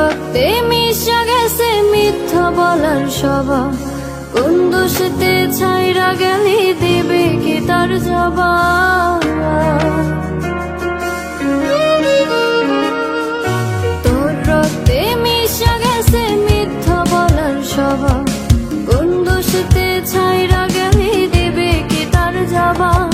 রক্তে মিশে গেছে মিথ্যা বলার স্বভাব, কোন দোষেতে ছাইরা গেলি দিবে কি তার জবাব। তোর রক্তে মিশে গেছে মিথ্যা বলার স্বভাব, কোন দোষেতে ছাইরা গেলি দিবে কি তার জবাব।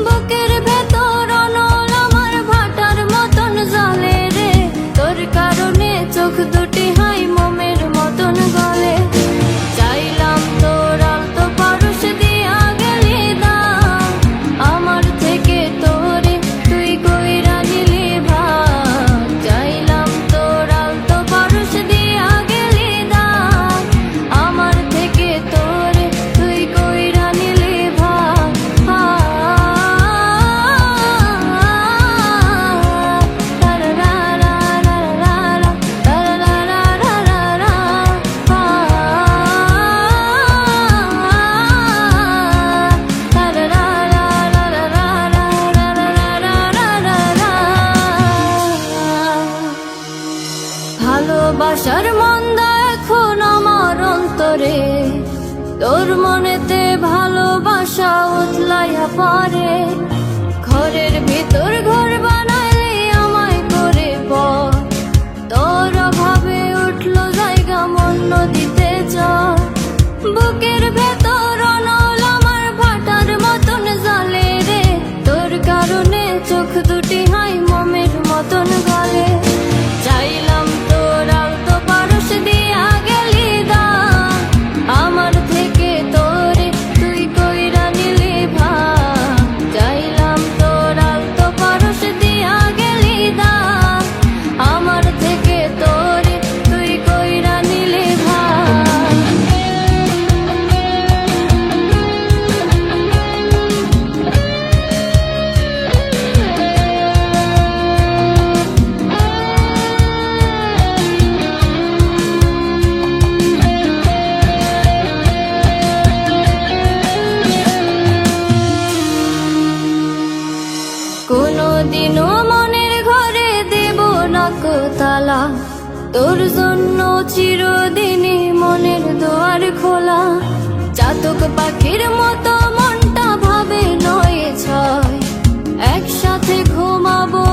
বুকের ভেতর অনল আমার ভাটার মতন জ্বলে রে, তোর কারণে চোখ দুটি হাই মোমের মতন গলে। চাইলাম তোর আলতো পরশ দিয়া গেলি দাম, আমার থেকে তোরে তুই কইরা নিলি ভাগ। চাইলাম তোর আলতো পরশ দিয়া গেলি দাম, আমার থেকে তোরে তুই কইরা নিলি ভাগ। ভালোবাসার মন্দা এখন আমার অন্তরে, তোর মনেতে ভালোবাসা উতলাইয়া পড়ে। ঘরের ভিতর ঘর বানাইলে আমায় করে পর, তোর অভাবে উঠলো জায়গা মন নদীতে চর। বুকের ভেতর অনল আমার ভাটার মতন জ্বলে রে, তোর কারণে চোখ দুটি হাই মোমের মতন গলে। চাইলাম তোর আলতো পরশ দিয়া গেলি দাম, আমার থেকে তোরে তুই কইরা নিলি ভাগ। চাইলাম তোর আলতো পরশ দিয়া গেলি দাম, আমার থেকে তোরে তুই কইরা নিলি ভাগ। কোনদিনও মনের ঘরে দেব না কো তালা, তোর জন্য চিরদিনই মনের দুয়ার খোলা। চাতক পাখির মতো মনটা ভাবে নয় ছয়, একসাথে ঘুমাবো